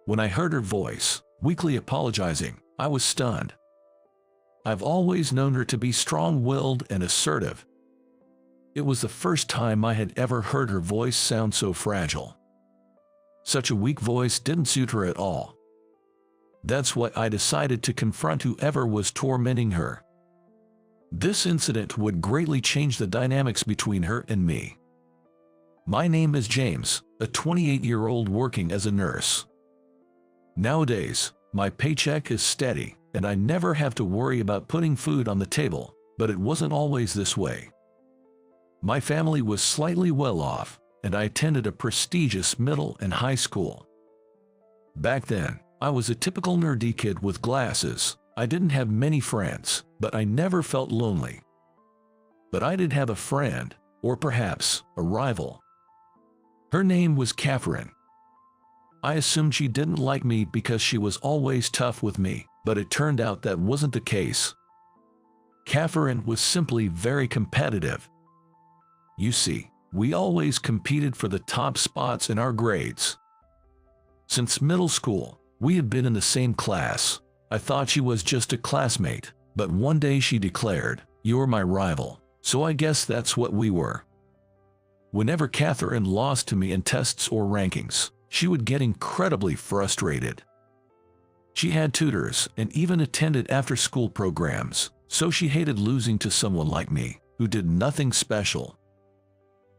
When I heard her voice, weakly apologizing, I was stunned. I've always known her to be strong-willed and assertive. It was the first time I had ever heard her voice sound so fragile. Such a weak voice didn't suit her at all. That's why I decided to confront whoever was tormenting her. This incident would greatly change the dynamics between her and me. My name is James, a 28-year-old working as a nurse. Nowadays, my paycheck is steady, and I never have to worry about putting food on the table, but it wasn't always this way. My family was slightly well off, and I attended a prestigious middle and high school. Back then, I was a typical nerdy kid with glasses. I didn't have many friends, but I never felt lonely. But I did have a friend, or perhaps a rival. Her name was Catherine. I assumed she didn't like me because she was always tough with me, but it turned out that wasn't the case. Catherine was simply very competitive. You see, we always competed for the top spots in our grades. Since middle school, we had been in the same class. I thought she was just a classmate, but one day she declared, "You're my rival," so I guess that's what we were. Whenever Catherine lost to me in tests or rankings, she would get incredibly frustrated. She had tutors and even attended after-school programs, so she hated losing to someone like me, who did nothing special.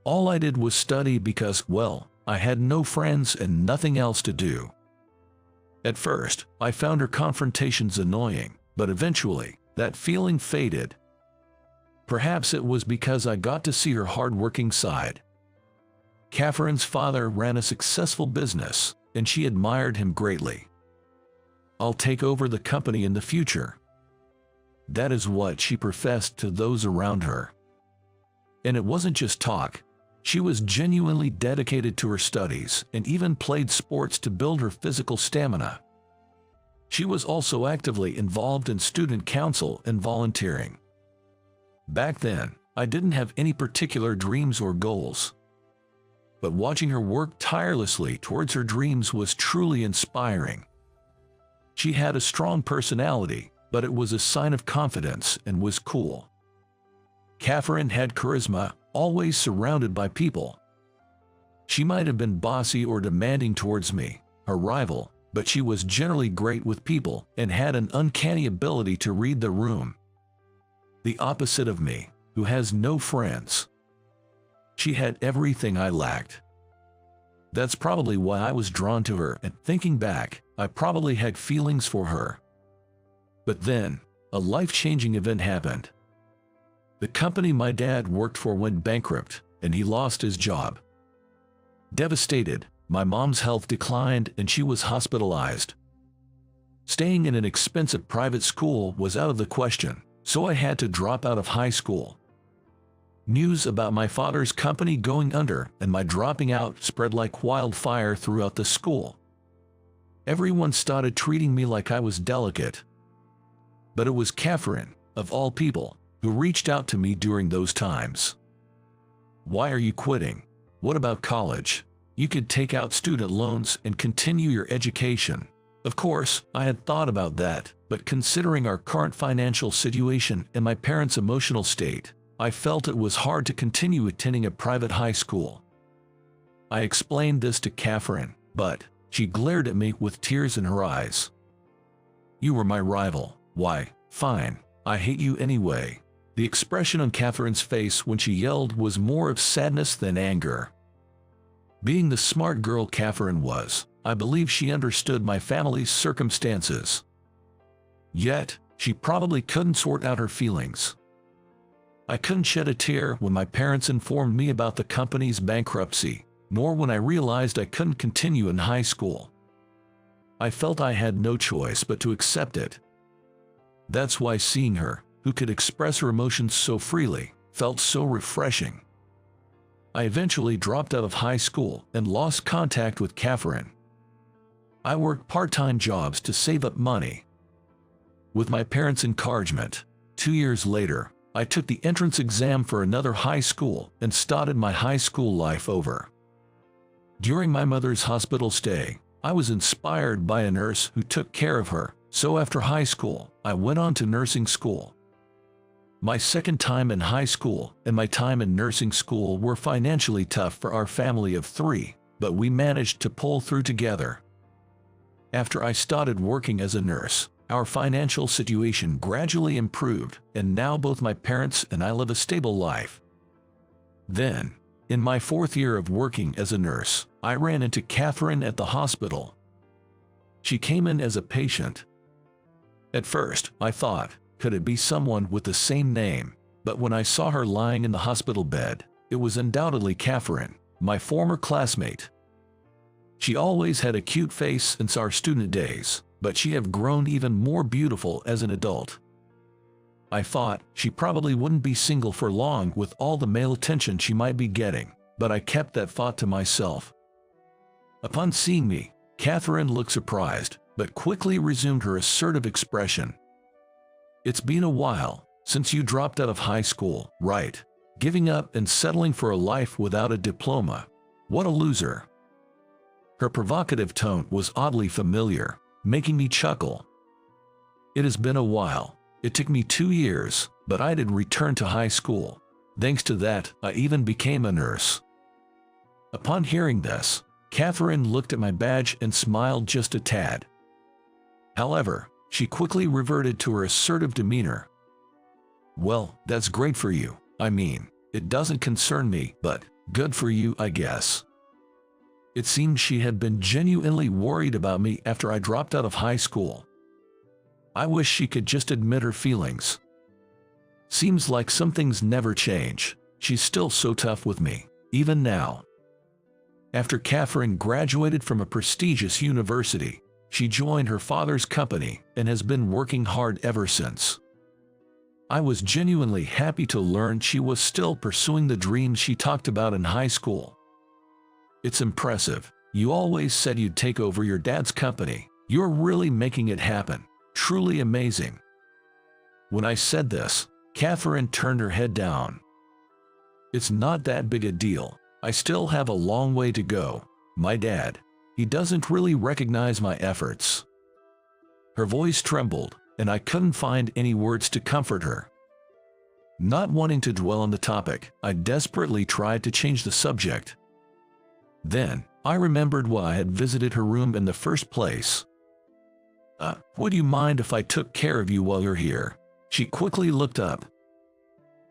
All I did was study because, well, I had no friends and nothing else to do. At first, I found her confrontations annoying, but eventually, that feeling faded. Perhaps it was because I got to see her hard-working side. Catherine's father ran a successful business, and she admired him greatly. "I'll take over the company in the future." That is what she professed to those around her. And it wasn't just talk. She was genuinely dedicated to her studies and even played sports to build her physical stamina. She was also actively involved in student council and volunteering. Back then, I didn't have any particular dreams or goals. But watching her work tirelessly towards her dreams was truly inspiring. She had a strong personality, but it was a sign of confidence and was cool. Catherine had charisma, always surrounded by people. She might have been bossy or demanding towards me, her rival, but she was generally great with people and had an uncanny ability to read the room. The opposite of me, who has no friends. She had everything I lacked. That's probably why I was drawn to her, and thinking back, I probably had feelings for her. But then, a life-changing event happened. The company my dad worked for went bankrupt, and he lost his job. Devastated, my mom's health declined and she was hospitalized. Staying in an expensive private school was out of the question, so I had to drop out of high school. News about my father's company going under and my dropping out spread like wildfire throughout the school. Everyone started treating me like I was delicate. But it was Catherine, of all people, who reached out to me during those times. "Why are you quitting? What about college? You could take out student loans and continue your education." Of course, I had thought about that, but considering our current financial situation and my parents' emotional state, I felt it was hard to continue attending a private high school. I explained this to Catherine, but she glared at me with tears in her eyes. "You were my rival. Why, fine, I hate you anyway." The expression on Catherine's face when she yelled was more of sadness than anger. Being the smart girl Catherine was, I believe she understood my family's circumstances. Yet, she probably couldn't sort out her feelings. I couldn't shed a tear when my parents informed me about the company's bankruptcy, nor when I realized I couldn't continue in high school. I felt I had no choice but to accept it. That's why seeing her, who could express her emotions so freely, felt so refreshing. I eventually dropped out of high school and lost contact with Catherine. I worked part-time jobs to save up money. With my parents' encouragement, 2 years later, I took the entrance exam for another high school and started my high school life over. During my mother's hospital stay, I was inspired by a nurse who took care of her, so after high school, I went on to nursing school. My second time in high school and my time in nursing school were financially tough for our family of 3, but we managed to pull through together. After I started working as a nurse, our financial situation gradually improved, and now both my parents and I live a stable life. Then, in my 4th year of working as a nurse, I ran into Catherine at the hospital. She came in as a patient. At first, I thought, could it be someone with the same name? But when I saw her lying in the hospital bed, it was undoubtedly Catherine, my former classmate. She always had a cute face since our student days, but she had grown even more beautiful as an adult. I thought she probably wouldn't be single for long with all the male attention she might be getting, but I kept that thought to myself. Upon seeing me, Catherine looked surprised, but quickly resumed her assertive expression. "It's been a while since you dropped out of high school, right? Giving up and settling for a life without a diploma. What a loser." Her provocative tone was oddly familiar, making me chuckle. It has been a while. It took me 2 years, but I did return to high school. Thanks to that, I even became a nurse. Upon hearing this, Catherine looked at my badge and smiled just a tad. However, she quickly reverted to her assertive demeanor. "Well, that's great for you. I mean, it doesn't concern me, but good for you, I guess." It seemed she had been genuinely worried about me after I dropped out of high school. I wish she could just admit her feelings. Seems like some things never change. She's still so tough with me, even now. After Catherine graduated from a prestigious university, she joined her father's company and has been working hard ever since. I was genuinely happy to learn she was still pursuing the dreams she talked about in high school. "It's impressive. You always said you'd take over your dad's company. You're really making it happen. Truly amazing." When I said this, Catherine turned her head down. "It's not that big a deal. I still have a long way to go. My dad, he doesn't really recognize my efforts." Her voice trembled, and I couldn't find any words to comfort her. Not wanting to dwell on the topic, I desperately tried to change the subject. Then, I remembered why I had visited her room in the first place. Would you mind if I took care of you while you're here?" She quickly looked up.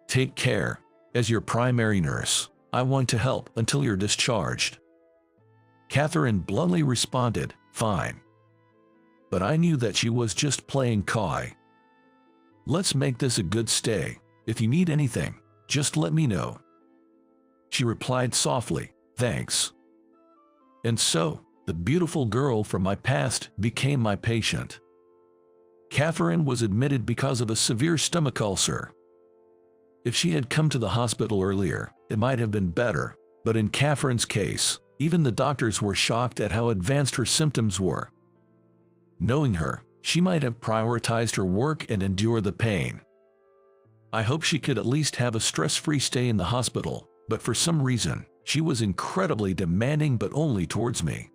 "Take care. As your primary nurse, I want to help until you're discharged." Catherine bluntly responded, "Fine." But I knew that she was just playing coy. "Let's make this a good stay. If you need anything, just let me know." She replied softly, "Thanks." And so, the beautiful girl from my past became my patient. Catherine was admitted because of a severe stomach ulcer. If she had come to the hospital earlier, it might have been better, but in Catherine's case, even the doctors were shocked at how advanced her symptoms were. Knowing her, she might have prioritized her work and endure the pain. I hope she could at least have a stress-free stay in the hospital, but for some reason, she was incredibly demanding, but only towards me.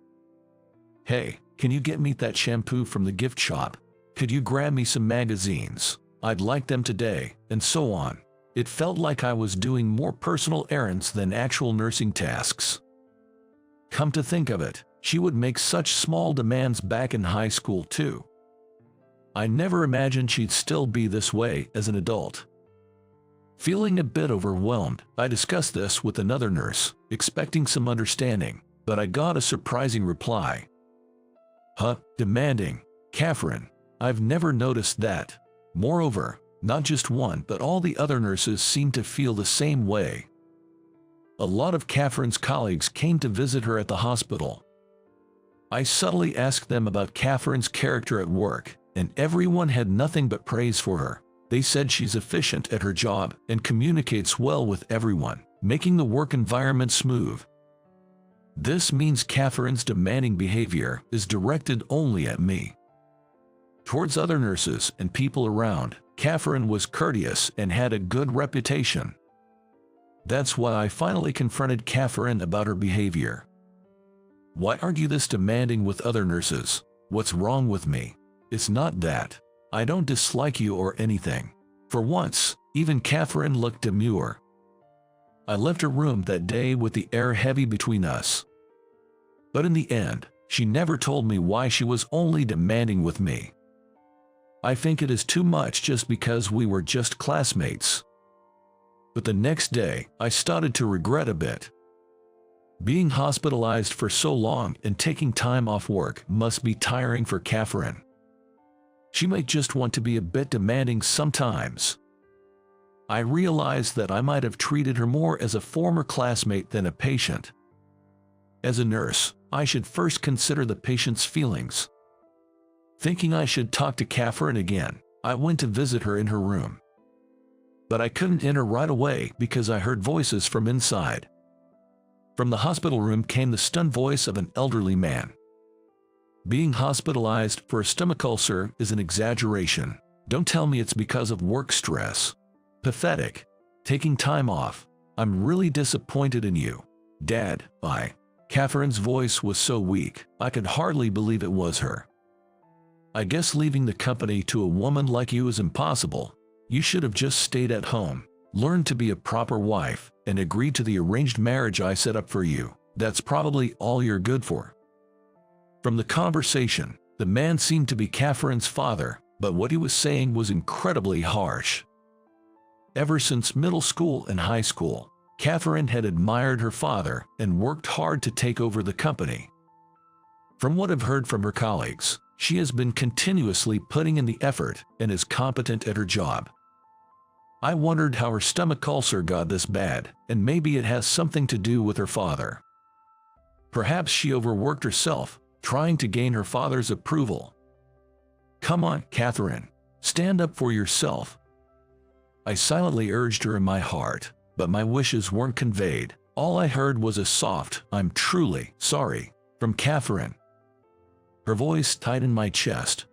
"Hey, can you get me that shampoo from the gift shop? Could you grab me some magazines? I'd like them today," and so on. It felt like I was doing more personal errands than actual nursing tasks. Come to think of it, she would make such small demands back in high school too. I never imagined she'd still be this way as an adult. Feeling a bit overwhelmed, I discussed this with another nurse, expecting some understanding, but I got a surprising reply. "Huh, demanding? Catherine, I've never noticed that. Moreover, not just one but all the other nurses seem to feel the same way." A lot of Catherine's colleagues came to visit her at the hospital. I subtly asked them about Catherine's character at work, and everyone had nothing but praise for her. They said she's efficient at her job and communicates well with everyone, making the work environment smooth. This means Catherine's demanding behavior is directed only at me. Towards other nurses and people around, Catherine was courteous and had a good reputation. That's why I finally confronted Catherine about her behavior. Why aren't you this demanding with other nurses? What's wrong with me? It's not that. I don't dislike you or anything. For once, even Catherine looked demure. I left her room that day with the air heavy between us. But in the end, she never told me why she was only demanding with me. I think it is too much just because we were just classmates. But the next day, I started to regret a bit. Being hospitalized for so long and taking time off work must be tiring for Catherine. She might just want to be a bit demanding sometimes. I realized that I might have treated her more as a former classmate than a patient. As a nurse, I should first consider the patient's feelings. Thinking I should talk to Catherine again, I went to visit her in her room. But I couldn't enter right away because I heard voices from inside. From the hospital room came the stunned voice of an elderly man. Being hospitalized for a stomach ulcer is an exaggeration. Don't tell me it's because of work stress. Pathetic. Taking time off. I'm really disappointed in you. Dad, Catherine's voice was so weak, I could hardly believe it was her. I guess leaving the company to a woman like you is impossible. You should have just stayed at home, learned to be a proper wife, and agreed to the arranged marriage I set up for you. That's probably all you're good for. From the conversation, the man seemed to be Catherine's father, but what he was saying was incredibly harsh. Ever since middle school and high school, Catherine had admired her father and worked hard to take over the company. From what I've heard from her colleagues, she has been continuously putting in the effort and is competent at her job. I wondered how her stomach ulcer got this bad, and maybe it has something to do with her father. Perhaps she overworked herself, trying to gain her father's approval. Come on, Catherine, stand up for yourself. I silently urged her in my heart, but my wishes weren't conveyed. All I heard was a soft, "I'm truly sorry," from Catherine. Her voice tightened my chest.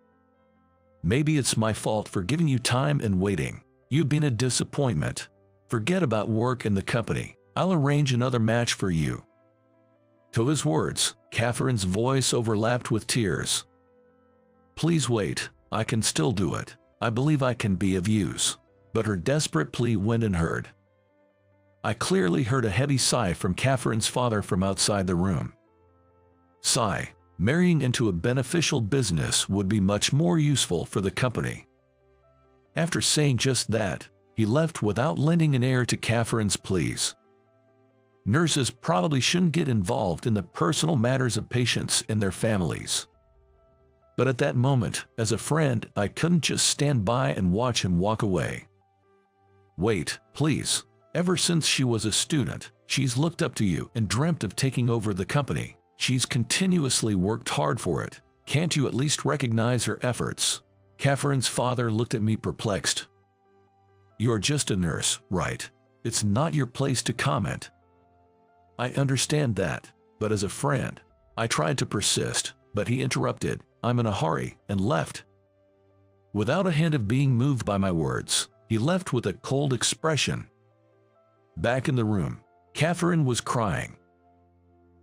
Maybe it's my fault for giving you time and waiting. You've been a disappointment. Forget about work and the company. I'll arrange another match for you. To his words, Catherine's voice overlapped with tears. Please wait, I can still do it. I believe I can be of use. But her desperate plea went unheard. I clearly heard a heavy sigh from Catherine's father from outside the room. Sigh. Marrying into a beneficial business would be much more useful for the company. After saying just that, he left without lending an ear to Catherine's pleas. Nurses probably shouldn't get involved in the personal matters of patients and their families. But at that moment, as a friend, I couldn't just stand by and watch him walk away. Wait, please. Ever since she was a student, she's looked up to you and dreamt of taking over the company. She's continuously worked hard for it. Can't you at least recognize her efforts? Catherine's father looked at me perplexed. You're just a nurse, right? It's not your place to comment. I understand that, but as a friend, I tried to persist, but he interrupted. I'm in a hurry, and left. Without a hint of being moved by my words, he left with a cold expression. Back in the room, Catherine was crying.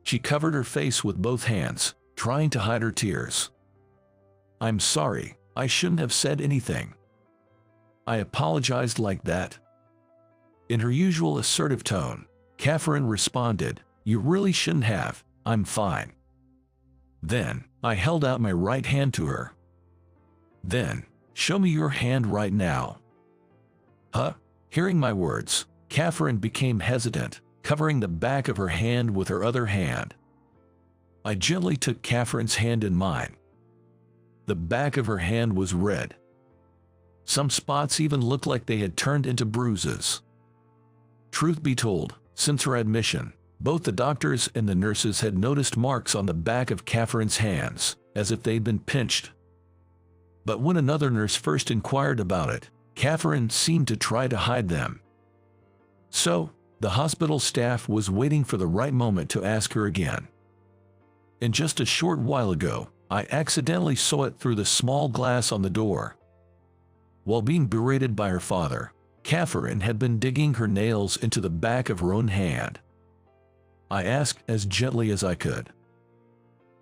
She covered her face with both hands, trying to hide her tears. I'm sorry, I shouldn't have said anything. I apologized like that. In her usual assertive tone, Catherine responded, You really shouldn't have, I'm fine. Then, I held out my right hand to her. Then, show me your hand right now. Huh? Hearing my words, Catherine became hesitant, covering the back of her hand with her other hand. I gently took Catherine's hand in mine. The back of her hand was red. Some spots even looked like they had turned into bruises. Truth be told, since her admission, both the doctors and the nurses had noticed marks on the back of Catherine's hands, as if they'd been pinched. But when another nurse first inquired about it, Catherine seemed to try to hide them. So, the hospital staff was waiting for the right moment to ask her again. And just a short while ago, I accidentally saw it through the small glass on the door. While being berated by her father, Catherine had been digging her nails into the back of her own hand. I asked as gently as I could.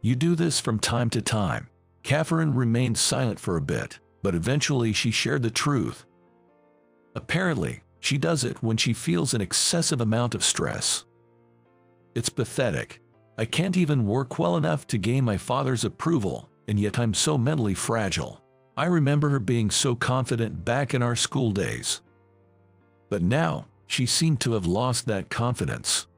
You do this from time to time. Catherine remained silent for a bit, but eventually she shared the truth. Apparently, she does it when she feels an excessive amount of stress. It's pathetic. I can't even work well enough to gain my father's approval, and yet I'm so mentally fragile. I remember her being so confident back in our school days. But now, she seemed to have lost that confidence.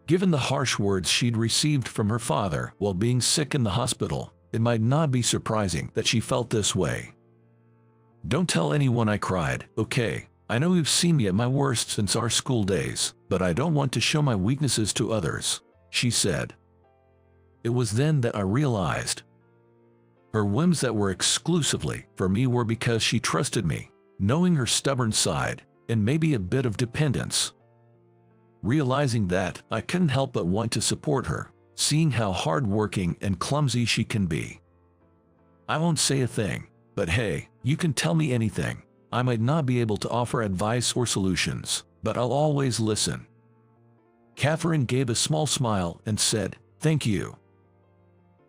Given the harsh words she'd received from her father while being sick in the hospital, it might not be surprising that she felt this way. "Don't tell anyone," I cried. "Okay, I know you've seen me at my worst since our school days, but I don't want to show my weaknesses to others," she said. It was then that I realized her whims that were exclusively for me were because she trusted me, knowing her stubborn side, and maybe a bit of dependence. Realizing that, I couldn't help but want to support her, seeing how hard-working and clumsy she can be. "I won't say a thing, but hey, you can tell me anything. I might not be able to offer advice or solutions, but I'll always listen." Catherine gave a small smile and said, "Thank you."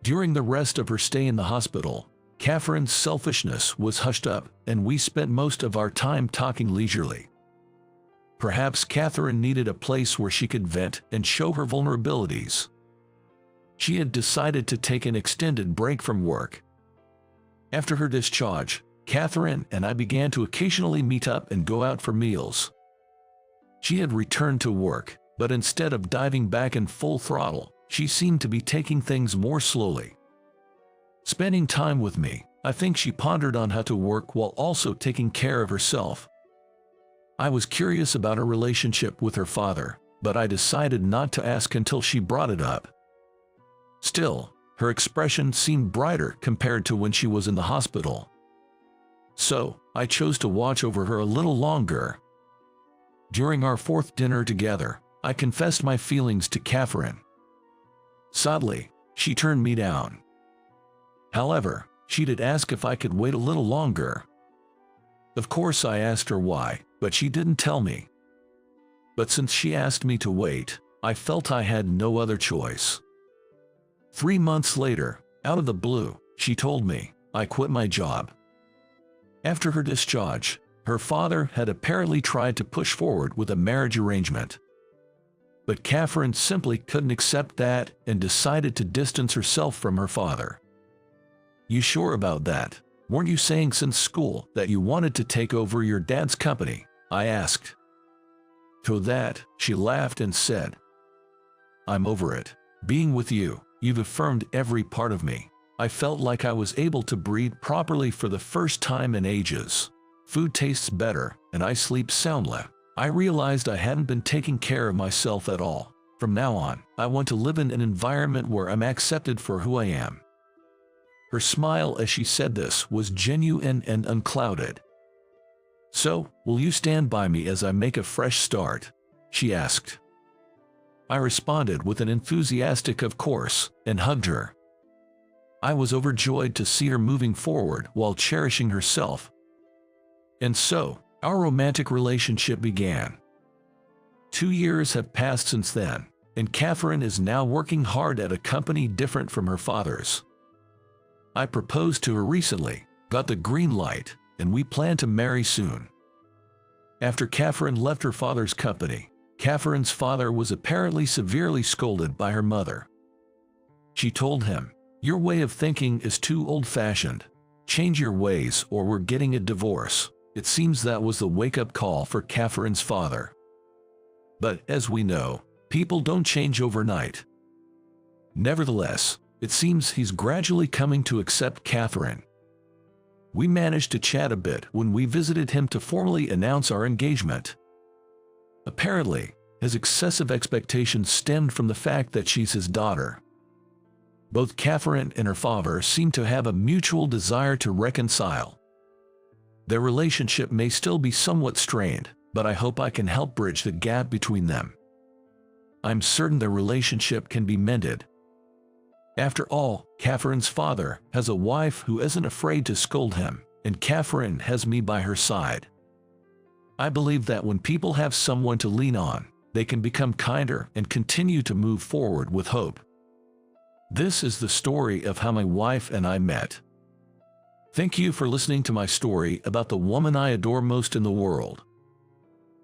During the rest of her stay in the hospital, Catherine's selfishness was hushed up, and we spent most of our time talking leisurely. Perhaps Catherine needed a place where she could vent and show her vulnerabilities. She had decided to take an extended break from work. After her discharge, Catherine and I began to occasionally meet up and go out for meals. She had returned to work, but instead of diving back in full throttle, she seemed to be taking things more slowly. Spending time with me, I think she pondered on how to work while also taking care of herself. I was curious about her relationship with her father, but I decided not to ask until she brought it up. Still, her expression seemed brighter compared to when she was in the hospital. So, I chose to watch over her a little longer. During our fourth dinner together, I confessed my feelings to Catherine. Sadly, she turned me down. However, she did ask if I could wait a little longer. Of course, I asked her why, but she didn't tell me. But since she asked me to wait, I felt I had no other choice. 3 months later, out of the blue, she told me, "I quit my job." After her discharge, her father had apparently tried to push forward with a marriage arrangement. But Catherine simply couldn't accept that and decided to distance herself from her father. "You sure about that? Weren't you saying since school that you wanted to take over your dad's company?" I asked. To that, she laughed and said, "I'm over it. Being with you, you've affirmed every part of me. I felt like I was able to breathe properly for the first time in ages. Food tastes better, and I sleep soundly. I realized I hadn't been taking care of myself at all. From now on, I want to live in an environment where I'm accepted for who I am." Her smile as she said this was genuine and unclouded. "So, will you stand by me as I make a fresh start?" she asked. I responded with an enthusiastic "of course," and hugged her. I was overjoyed to see her moving forward while cherishing herself. And so, our romantic relationship began. 2 years have passed since then, and Catherine is now working hard at a company different from her father's. I proposed to her recently, got the green light, and we plan to marry soon. After Catherine left her father's company, Catherine's father was apparently severely scolded by her mother. She told him, "Your way of thinking is too old-fashioned. Change your ways or we're getting a divorce." It seems that was the wake-up call for Catherine's father. But as we know, people don't change overnight. Nevertheless, it seems he's gradually coming to accept Catherine. We managed to chat a bit when we visited him to formally announce our engagement. Apparently, his excessive expectations stemmed from the fact that she's his daughter. Both Catherine and her father seem to have a mutual desire to reconcile. Their relationship may still be somewhat strained, but I hope I can help bridge the gap between them. I'm certain their relationship can be mended. After all, Catherine's father has a wife who isn't afraid to scold him, and Catherine has me by her side. I believe that when people have someone to lean on, they can become kinder and continue to move forward with hope. This is the story of how my wife and I met. Thank you for listening to my story about the woman I adore most in the world.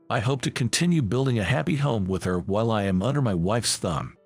I hope to continue building a happy home with her while I am under my wife's thumb.